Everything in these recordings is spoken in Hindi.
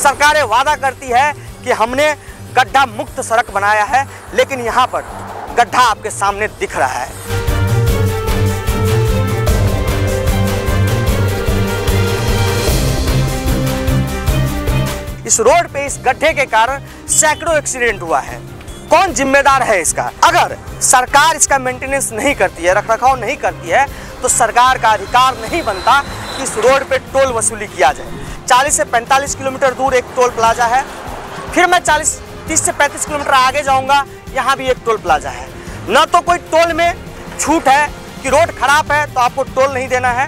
सरकारें वादा करती है कि हमने गड्ढा मुक्त सड़क बनाया है, लेकिन यहाँ पर गड्ढा आपके सामने दिख रहा है। इस रोड पे इस गड्ढे के कारण सैकड़ों एक्सीडेंट हुआ है। कौन जिम्मेदार है इसका? अगर सरकार इसका मेंटेनेंस नहीं करती है, रखरखाव नहीं करती है, तो सरकार का अधिकार नहीं बनता कि इस रोड पे टोल वसूली किया जाए। 40 से 45 किलोमीटर दूर एक टोल प्लाजा है, फिर मैं 30 से 35 किलोमीटर आगे जाऊंगा, यहाँ भी एक टोल प्लाजा है। न तो कोई टोल में छूट है कि रोड खराब है तो आपको टोल नहीं देना है,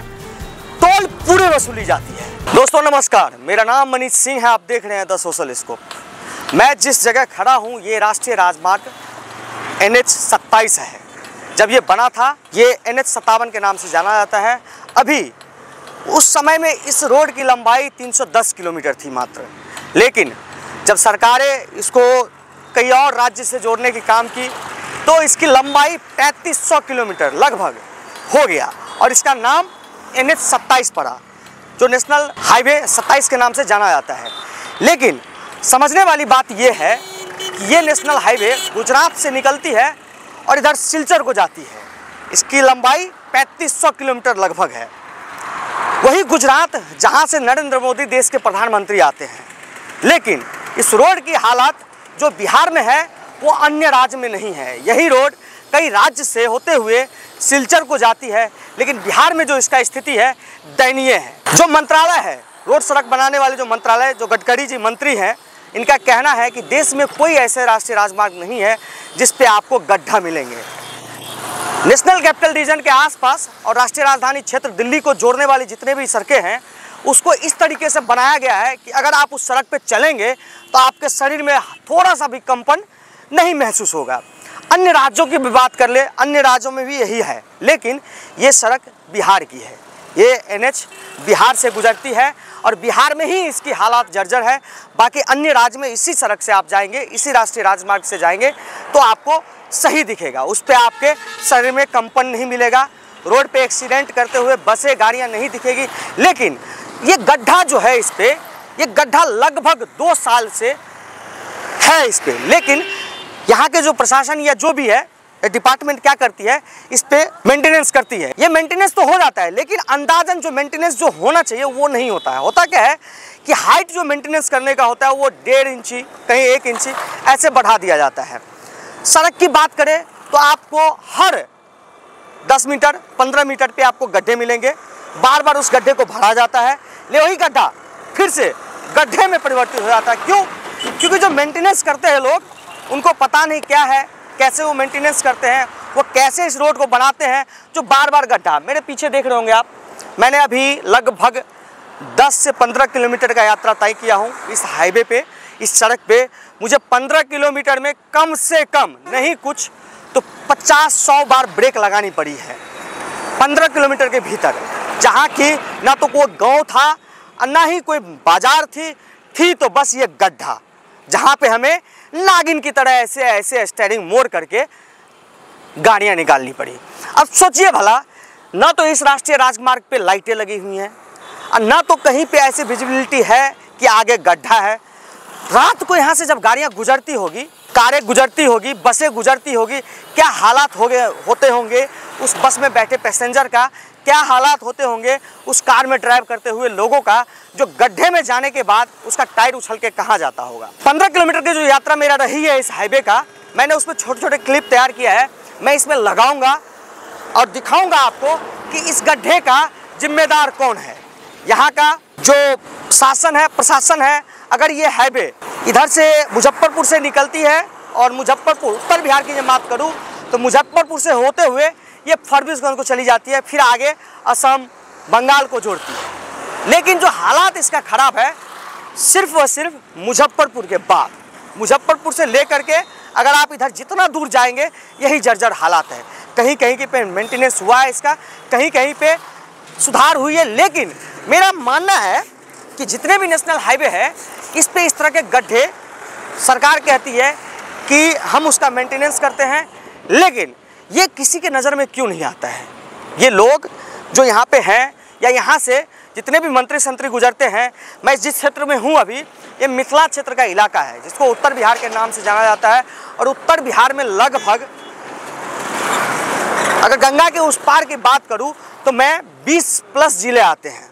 टोल पूरे वसूली जाती है। दोस्तों नमस्कार, मेरा नाम मनीष सिंह है, आप देख रहे हैं द सोशल स्कोप। मैं जिस जगह खड़ा हूँ ये राष्ट्रीय राजमार्ग NH-27 है। जब ये बना था ये NH-57 के नाम से जाना जाता है। अभी उस समय में इस रोड की लंबाई 310 किलोमीटर थी मात्र, लेकिन जब सरकारें इसको कई और राज्य से जोड़ने की काम की तो इसकी लंबाई 3500 किलोमीटर लगभग हो गया और इसका नाम NH-27 पड़ा, जो नेशनल हाईवे 27 के नाम से जाना जाता है। लेकिन समझने वाली बात यह है कि ये नेशनल हाईवे गुजरात से निकलती है और इधर सिलचर को जाती है। इसकी लंबाई 3500 किलोमीटर लगभग है। वही गुजरात जहां से नरेंद्र मोदी देश के प्रधानमंत्री आते हैं, लेकिन इस रोड की हालत जो बिहार में है वो अन्य राज्य में नहीं है। यही रोड कई राज्य से होते हुए सिलचर को जाती है, लेकिन बिहार में जो इसका स्थिति है दयनीय है। जो मंत्रालय है, रोड सड़क बनाने वाले जो मंत्रालय, जो गडकरी जी मंत्री हैं, इनका कहना है कि देश में कोई ऐसे राष्ट्रीय राजमार्ग नहीं है जिस पे आपको गड्ढा मिलेंगे। नेशनल कैपिटल रीजन के आसपास और राष्ट्रीय राजधानी क्षेत्र दिल्ली को जोड़ने वाली जितने भी सड़कें हैं उसको इस तरीके से बनाया गया है कि अगर आप उस सड़क पे चलेंगे तो आपके शरीर में थोड़ा सा भी कंपन नहीं महसूस होगा। अन्य राज्यों की भी बात कर ले, अन्य राज्यों में भी यही है, लेकिन ये सड़क बिहार की है। ये NH बिहार से गुजरती है और बिहार में ही इसकी हालत जर्जर है। बाकी अन्य राज्य में इसी सड़क से आप जाएंगे, इसी राष्ट्रीय राजमार्ग से जाएंगे तो आपको सही दिखेगा, उस पर आपके शरीर में कंपन नहीं मिलेगा, रोड पे एक्सीडेंट करते हुए बसें गाड़ियां नहीं दिखेगी। लेकिन ये गड्ढा जो है इस पे, ये गड्ढा लगभग 2 साल से है इस पे, लेकिन यहाँ के जो प्रशासन या जो भी है डिपार्टमेंट क्या करती है, इस पे मेंटेनेंस करती है। ये मेंटेनेंस तो हो जाता है, लेकिन अंदाजन जो मेंटेनेंस जो होना चाहिए वो नहीं होता है। होता क्या है कि हाइट जो मेंटेनेंस करने का होता है वो 1.5 इंची, कहीं 1 इंची ऐसे बढ़ा दिया जाता है। सड़क की बात करें तो आपको हर 10 मीटर 15 मीटर पे आपको गड्ढे मिलेंगे, बार बार उस गड्ढे को भरा जाता है, ले वही गड्ढा फिर से गड्ढे में परिवर्तित हो जाता है। क्यों? क्योंकि जो मेंटेनेंस करते हैं लोग, उनको पता नहीं क्या है, कैसे वो मेंटेनेंस करते हैं, वो कैसे इस रोड को बनाते हैं जो बार बार गड्ढा। मेरे पीछे देख रहे होंगे आप, मैंने अभी लगभग 10 से 15 किलोमीटर का यात्रा तय किया हूँ इस हाईवे पे, इस सड़क पे। मुझे 15 किलोमीटर में कम से कम नहीं कुछ तो 50-100 बार ब्रेक लगानी पड़ी है 15 किलोमीटर के भीतर, जहाँ की ना तो कोई गाँव था और ना ही कोई बाजार थी तो बस ये गड्ढा, जहाँ पे हमें नागिन की तरह ऐसे ऐसे स्टीयरिंग मोड़ करके गाड़ियाँ निकालनी पड़ी। अब सोचिए भला, ना तो इस राष्ट्रीय राजमार्ग पे लाइटें लगी हुई हैं और ना तो कहीं पे ऐसी विजिबिलिटी है कि आगे गड्ढा है। रात को यहाँ से जब गाड़ियाँ गुजरती होगी, कारें गुजरती होगी, बसें गुजरती होगी, क्या हालात होते होंगे उस बस में बैठे पैसेंजर का, क्या हालात होते होंगे उस कार में ड्राइव करते हुए लोगों का, जो गड्ढे में जाने के बाद उसका टायर उछल के कहाँ जाता होगा। 15 किलोमीटर की जो यात्रा मेरा रही है इस हाईवे का, मैंने उसमें छोटे छोटे क्लिप तैयार किया है, मैं इसमें लगाऊंगा और दिखाऊंगा आपको कि इस गड्ढे का जिम्मेदार कौन है। यहाँ का जो शासन है, प्रशासन है, अगर ये हाईवे इधर से मुजफ्फरपुर से निकलती है और मुजफ्फरपुर, उत्तर बिहार की जब बात करूँ तो मुजफ्फरपुर से होते हुए ये फरबिसगंज को चली जाती है, फिर आगे असम, बंगाल को जोड़ती है। लेकिन जो हालात इसका खराब है सिर्फ व सिर्फ मुजफ्फरपुर के बाद, मुजफ्फरपुर से लेकर के अगर आप इधर जितना दूर जाएंगे यही जर्जर हालात है। कहीं कहीं पे मेंटेनेंस हुआ है इसका, कहीं कहीं पे सुधार हुई है, लेकिन मेरा मानना है कि जितने भी नेशनल हाईवे है इस पे इस तरह के गड्ढे सरकार कहती है कि हम उसका मेंटेनेंस करते हैं, लेकिन ये किसी के नज़र में क्यों नहीं आता है। ये लोग जो यहाँ पे हैं या यहाँ से जितने भी मंत्री संतरी गुजरते हैं, मैं जिस क्षेत्र में हूँ अभी ये मिथिला क्षेत्र का इलाका है जिसको उत्तर बिहार के नाम से जाना जाता है। और उत्तर बिहार में लगभग, अगर गंगा के उस पार की बात करूं तो मैं 20 प्लस जिले आते हैं।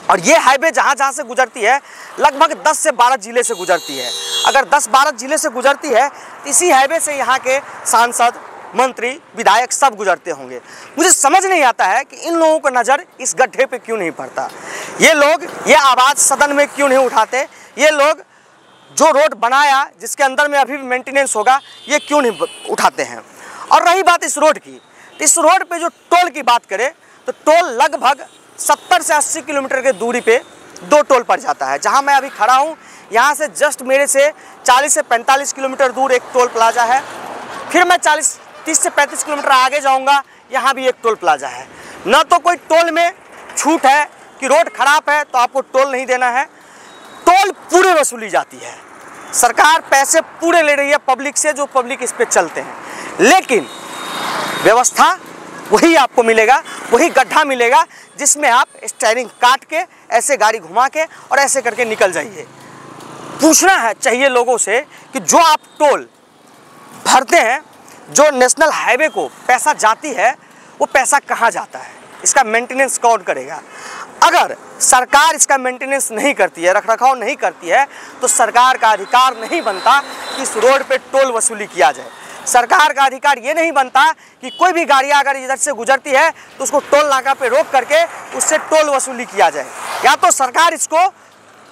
और ये हाईवे जहाँ से गुजरती है लगभग 10 से 12 जिले से गुजरती है। अगर 10-12 जिले से गुजरती है तो इसी हाईवे से यहाँ के सांसद, मंत्री, विधायक सब गुजरते होंगे। मुझे समझ नहीं आता है कि इन लोगों का नज़र इस गड्ढे पे क्यों नहीं पड़ता। ये लोग ये आवाज़ सदन में क्यों नहीं उठाते। ये लोग जो रोड बनाया जिसके अंदर में अभी भी मेंटेनेंस होगा ये क्यों नहीं उठाते हैं। और रही बात इस रोड की, तो इस रोड पे जो टोल की बात करें तो टोल लगभग 70 से 80 किलोमीटर के दूरी पे 2 टोल पड़ जाता है। जहाँ मैं अभी खड़ा हूँ यहाँ से जस्ट मेरे से 40 से 45 किलोमीटर दूर एक टोल प्लाजा है। फिर मैं 30 से 35 किलोमीटर आगे जाऊँगा, यहाँ भी एक टोल प्लाजा है। न तो कोई टोल में छूट है कि रोड खराब है तो आपको टोल नहीं देना है, टोल पूरे वसूली जाती है। सरकार पैसे पूरे ले रही है पब्लिक से, जो पब्लिक इस पे चलते हैं, लेकिन व्यवस्था वही आपको मिलेगा, वही गड्ढा मिलेगा जिसमें आप स्टीयरिंग काट के ऐसे गाड़ी घुमा के और ऐसे करके निकल जाइए। पूछना है चाहिए लोगों से कि जो आप टोल भरते हैं, जो नेशनल हाईवे को पैसा जाती है, वो पैसा कहाँ जाता है, इसका मेंटेनेंस कौन करेगा। अगर सरकार इसका मेंटेनेंस नहीं करती है, रखरखाव नहीं करती है, तो सरकार का अधिकार नहीं बनता कि इस रोड पे टोल वसूली किया जाए। सरकार का अधिकार ये नहीं बनता कि कोई भी गाड़ियाँ अगर इधर से गुजरती है तो उसको टोल नाका पे रोक करके उससे टोल वसूली किया जाए। या तो सरकार इसको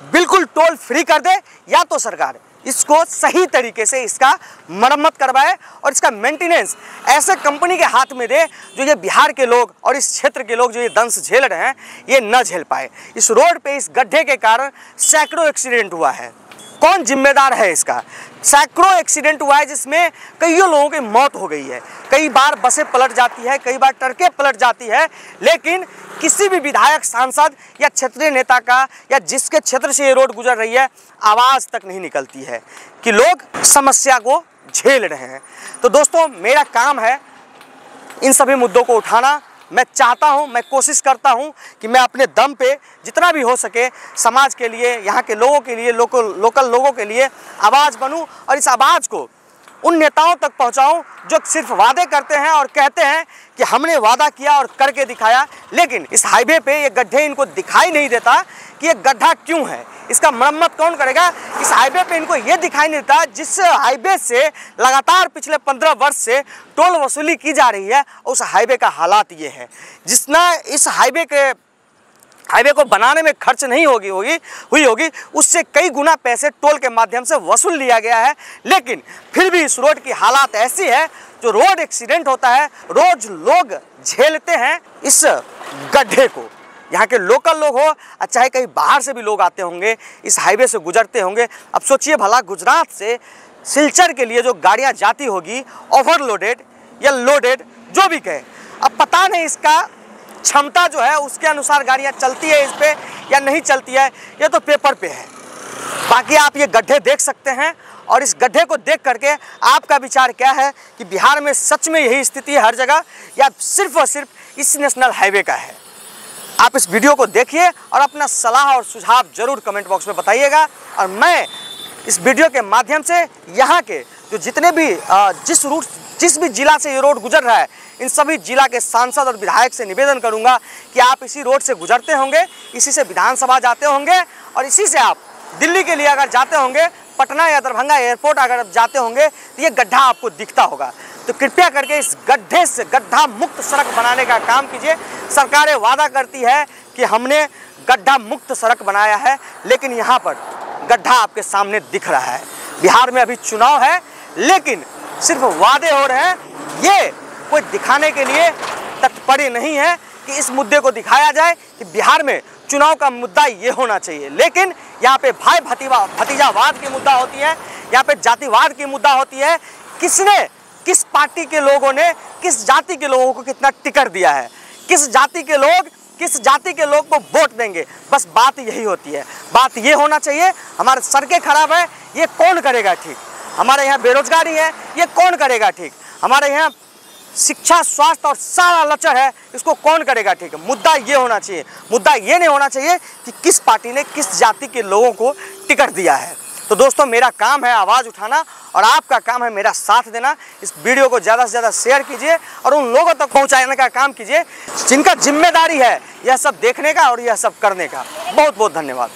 बिल्कुल टोल फ्री कर दे, या तो सरकार इसको सही तरीके से इसका मरम्मत करवाए और इसका मेंटेनेंस ऐसे कंपनी के हाथ में दे जो ये बिहार के लोग और इस क्षेत्र के लोग जो ये दंश झेल रहे हैं ये न झेल पाए। इस रोड पे इस गड्ढे के कारण सैकड़ों एक्सीडेंट हुआ है। कौन जिम्मेदार है इसका। सैकड़ों एक्सीडेंट हुआ है जिसमें कईयों लोगों की मौत हो गई है। कई बार बसें पलट जाती है, कई बार ट्रकें पलट जाती है, लेकिन किसी भी विधायक, सांसद या क्षेत्रीय नेता का या जिसके क्षेत्र से ये रोड गुजर रही है आवाज़ तक नहीं निकलती है कि लोग समस्या को झेल रहे हैं। तो दोस्तों, मेरा काम है इन सभी मुद्दों को उठाना। मैं चाहता हूं, मैं कोशिश करता हूं कि मैं अपने दम पे जितना भी हो सके समाज के लिए, यहाँ के लोगों के लिए, लोकल लोगों के लिए आवाज़ बनूं और इस आवाज़ को उन नेताओं तक पहुंचाऊं जो सिर्फ वादे करते हैं और कहते हैं कि हमने वादा किया और करके दिखाया, लेकिन इस हाईवे पे ये गड्ढे इनको दिखाई नहीं देता कि ये गड्ढा क्यों है, इसका मरम्मत कौन करेगा। इस हाईवे पे इनको ये दिखाई नहीं देता जिस हाईवे से लगातार पिछले 15 वर्ष से टोल वसूली की जा रही है, उस हाईवे का हालात ये है। जितना इस हाईवे को बनाने में खर्च नहीं हुई होगी उससे कई गुना पैसे टोल के माध्यम से वसूल लिया गया है, लेकिन फिर भी इस रोड की हालात ऐसी है, जो रोड एक्सीडेंट होता है, रोज लोग झेलते हैं इस गड्ढे को। यहाँ के लोकल लोग हो, चाहे कहीं बाहर से भी लोग आते होंगे, इस हाईवे से गुजरते होंगे। अब सोचिए भला, गुजरात से सिलचर के लिए जो गाड़ियाँ जाती होगी, ओवरलोडेड या लोडेड जो भी कहे, अब पता नहीं इसका क्षमता जो है उसके अनुसार गाड़ियाँ चलती है इस पे या नहीं चलती है, ये तो पेपर पे है। बाकी आप ये गड्ढे देख सकते हैं और इस गड्ढे को देख करके आपका विचार क्या है कि बिहार में सच में यही स्थिति है हर जगह, या सिर्फ और सिर्फ इस नेशनल हाईवे का है। आप इस वीडियो को देखिए और अपना सलाह और सुझाव जरूर कमेंट बॉक्स में बताइएगा। और मैं इस वीडियो के माध्यम से यहाँ के जो जितने भी जिस भी जिला से ये रोड गुजर रहा है, इन सभी जिला के सांसद और विधायक से निवेदन करूंगा कि आप इसी रोड से गुजरते होंगे, इसी से विधानसभा जाते होंगे और इसी से आप दिल्ली के लिए अगर जाते होंगे, पटना या दरभंगा एयरपोर्ट अगर जाते होंगे तो ये गड्ढा आपको दिखता होगा। तो कृपया करके इस गड्ढे से गड्ढा मुक्त सड़क बनाने का काम कीजिए। सरकारें वादा करती है कि हमने गड्ढा मुक्त सड़क बनाया है, लेकिन यहाँ पर गड्ढा आपके सामने दिख रहा है। बिहार में अभी चुनाव है, लेकिन सिर्फ वादे हो रहे हैं, ये कोई दिखाने के लिए तत्पर नहीं है कि इस मुद्दे को दिखाया जाए कि बिहार में चुनाव का मुद्दा ये होना चाहिए। लेकिन यहाँ पे भाई भतीजावाद की मुद्दा होती है, यहाँ पे जातिवाद की मुद्दा होती है। किस पार्टी के लोगों ने किस जाति के लोगों को कितना टिकट दिया है, किस जाति के लोग को वोट देंगे, बस बात यही होती है। बात ये होना चाहिए हमारे सड़कें खराब है, ये कौन करेगा ठीक। हमारे यहाँ बेरोजगारी है, ये कौन करेगा ठीक। हमारे यहाँ शिक्षा, स्वास्थ्य और सारा लचर है, इसको कौन करेगा? ठीक है, मुद्दा ये होना चाहिए, मुद्दा ये नहीं होना चाहिए कि किस पार्टी ने किस जाति के लोगों को टिकट दिया है। तो दोस्तों, मेरा काम है आवाज़ उठाना और आपका काम है मेरा साथ देना। इस वीडियो को ज़्यादा से ज़्यादा शेयर कीजिए और उन लोगों तक पहुंचाने का काम कीजिए जिनका जिम्मेदारी है यह सब देखने का और यह सब करने का। बहुत बहुत धन्यवाद।